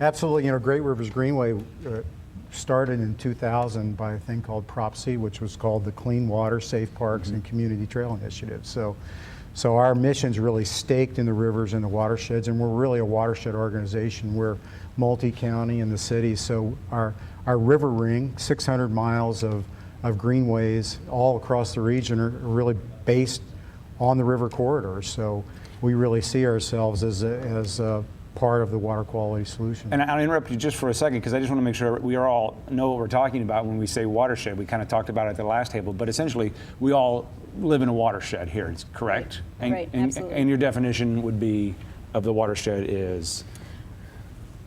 Absolutely. Great Rivers Greenway started in 2000 by a thing called Prop C, which was called the Clean Water, Safe Parks, and Community Trail Initiative. So our mission's really staked in the rivers and the watersheds, and we're really a watershed organization. We're multi-county in the city, so our river ring, 600 miles of greenways all across the region are really based on the river corridors. So we really see ourselves as a part of the water quality solution. And I'll interrupt you just for a second because I just want to make sure we all know what we're talking about when we say watershed. We kind of talked about it at the last table, but essentially we all live in a watershed here, it's correct? Right, absolutely. And your definition would be of the watershed is?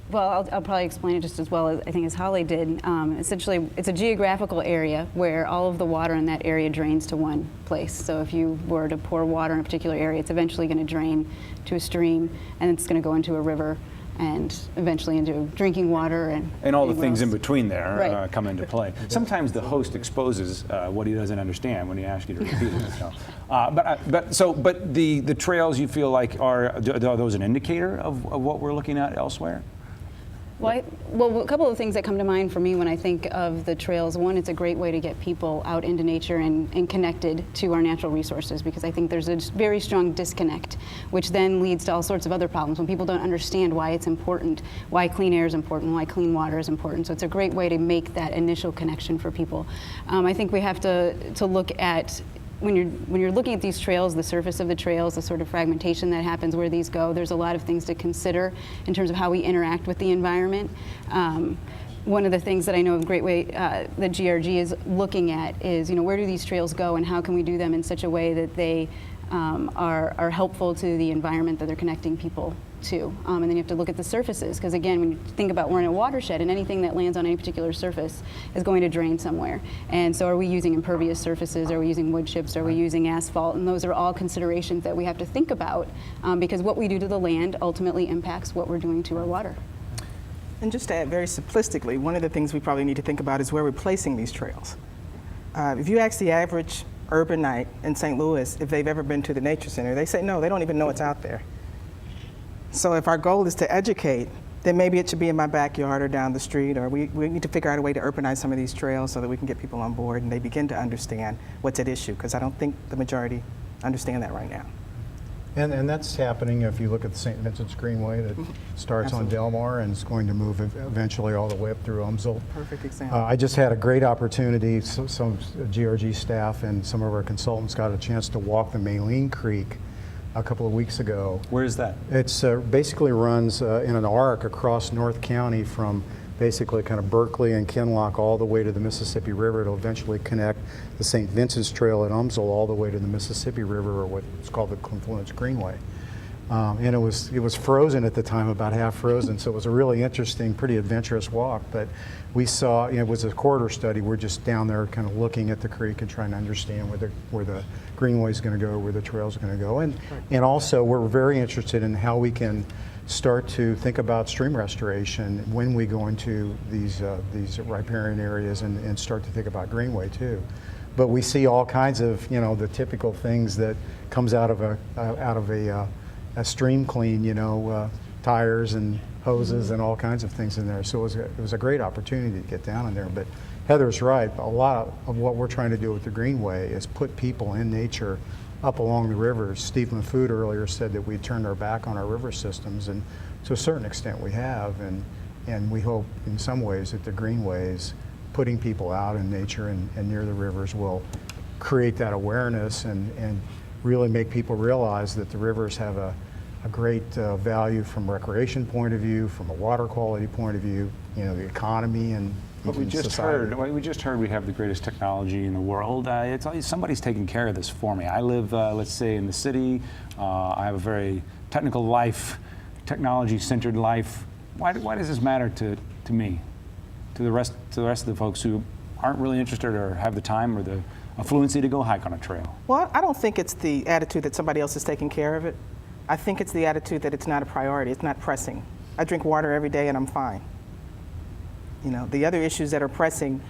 Well, I'll probably explain it just as well as I think as Holly did. Essentially, it's a geographical area where all of the water in that area drains to one place. So if you were to pour water in a particular area, it's eventually going to drain to a stream, and it's going to go into a river, and eventually into drinking water and all the things in between there right. Come into play. Sometimes the host exposes what he doesn't understand when he asks you to repeat it. So. But the trails you feel like are those an indicator of what we're looking at elsewhere? Well, a couple of things that come to mind for me when I think of the trails. One, it's a great way to get people out into nature and connected to our natural resources, because I think there's a very strong disconnect, which then leads to all sorts of other problems when people don't understand why it's important, why clean air is important, why clean water is important. So it's a great way to make that initial connection for people. I think we have to look at when you're looking at these trails, the surface of the trails, the sort of fragmentation that happens where these go, there's a lot of things to consider in terms of how we interact with the environment. One of the things that I know of Greenway that GRG is looking at is, where do these trails go and how can we do them in such a way that they are helpful to the environment that they're connecting people to. And then you have to look at the surfaces, because again, when you think about we're in a watershed, and anything that lands on any particular surface is going to drain somewhere. And so are we using impervious surfaces? Are we using wood chips? Are we using asphalt? And those are all considerations that we have to think about, because what we do to the land ultimately impacts what we're doing to our water. And just to add very simplistically, one of the things we probably need to think about is where we're placing these trails. If you ask the average urbanite in St. Louis if they've ever been to the nature center, they say no, they don't even know it's out there. So if our goal is to educate, then maybe it should be in my backyard or down the street, or we need to figure out a way to urbanize some of these trails so that we can get people on board and they begin to understand what's at issue, because I don't think the majority understand that right now. And that's happening if you look at the St. Vincent's Greenway that starts on Delmar and is going to move eventually all the way up through Umsel. Perfect example. I just had a great opportunity, some GRG staff and some of our consultants got a chance to walk the Maline Creek a couple of weeks ago. Where is that? It's basically runs in an arc across North County from basically kind of Berkeley and Kinloch all the way to the Mississippi River. It'll eventually connect the St. Vincent's Trail at Umsel all the way to the Mississippi River, or what's called the Confluence Greenway. And it was frozen at the time, about half frozen, so it was a really interesting, pretty adventurous walk. But we saw, it was a corridor study. We're just down there kind of looking at the creek and trying to understand where the greenway is going to go, where the trails are going to go. And also we're very interested in how we can start to think about stream restoration when we go into these riparian areas and start to think about greenway too. But we see all kinds of, the typical things that comes out of a stream clean, tires and hoses and all kinds of things in there. So it was a great opportunity to get down in there. But Heather's right. A lot of what we're trying to do with the Greenway is put people in nature up along the rivers. Steve Lafood earlier said that we turned our back on our river systems, and to a certain extent we have. And we hope in some ways that the Greenways, putting people out in nature and near the rivers, will create that awareness and really make people realize that the rivers have a great value from a recreation point of view, from a water quality point of view, the economy and we just heard we have the greatest technology in the world. Somebody's taking care of this for me. I live, let's say, in the city. I have a very technical life, technology-centered life. Why does this matter to me, to the rest of the folks who aren't really interested or have the time or the affluency to go hike on a trail? Well, I don't think it's the attitude that somebody else is taking care of it. I think it's the attitude that it's not a priority, it's not pressing. I drink water every day and I'm fine. The other issues that are pressing,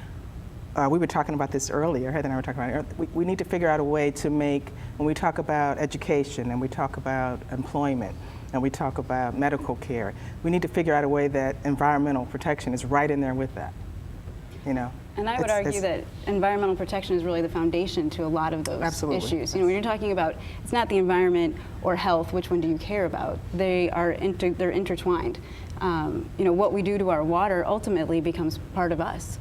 we were talking about this earlier, Heather and I were talking about it, we need to figure out a way to make, when we talk about education and we talk about employment, and we talk about medical care, we need to figure out a way that environmental protection is right in there with that. You know. And I would argue that environmental protection is really the foundation to a lot of those issues. You know, when you're talking about, it's not the environment or health, which one do you care about? They're intertwined. You know, what we do to our water ultimately becomes part of us.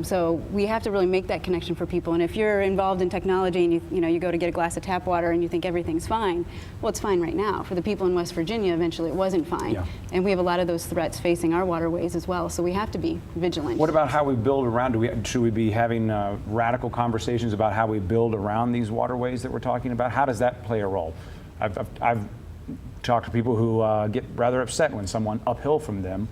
So we have to really make that connection for people. And if you're involved in technology and you go to get a glass of tap water and you think everything's fine, well, it's fine right now. For the people in West Virginia, eventually it wasn't fine. Yeah. And we have a lot of those threats facing our waterways as well. So we have to be vigilant. What about how we build around? Should we be having radical conversations about how we build around these waterways that we're talking about? How does that play a role? I've talked to people who get rather upset when someone uphill from them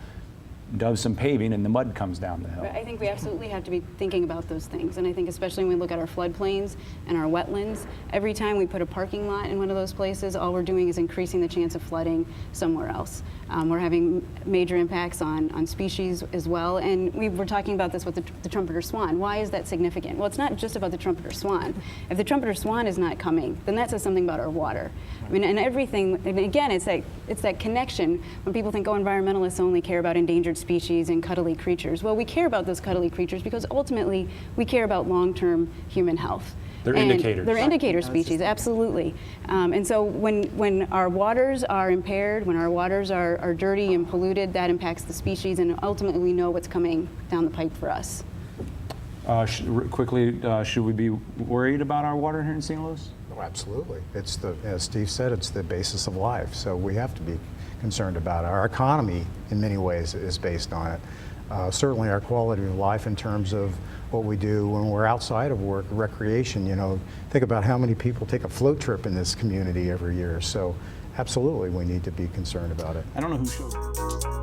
does some paving and the mud comes down the hill. I think we absolutely have to be thinking about those things. And I think especially when we look at our floodplains and our wetlands, every time we put a parking lot in one of those places, all we're doing is increasing the chance of flooding somewhere else. We're having major impacts on species as well. And we were talking about this with the trumpeter swan. Why is that significant? Well, it's not just about the trumpeter swan. If the trumpeter swan is not coming, then that says something about our water. I mean, and everything, and again, it's that connection. When people think, oh, environmentalists only care about endangered species and cuddly creatures. Well, we care about those cuddly creatures because ultimately we care about long-term human health. They're And indicators. They're indicator species, absolutely. And so when our waters are impaired, when our waters are dirty and polluted, that impacts the species, and ultimately we know what's coming down the pipe for us. Quickly, should we be worried about our water here in St. Louis? Oh, absolutely. It's as Steve said, it's the basis of life. So we have to be concerned about it. Our economy, in many ways, is based on it. Certainly our quality of life in terms of what we do when we're outside of work, recreation. You know, think about how many people take a float trip in this community every year. So absolutely, we need to be concerned about it. I don't know who showed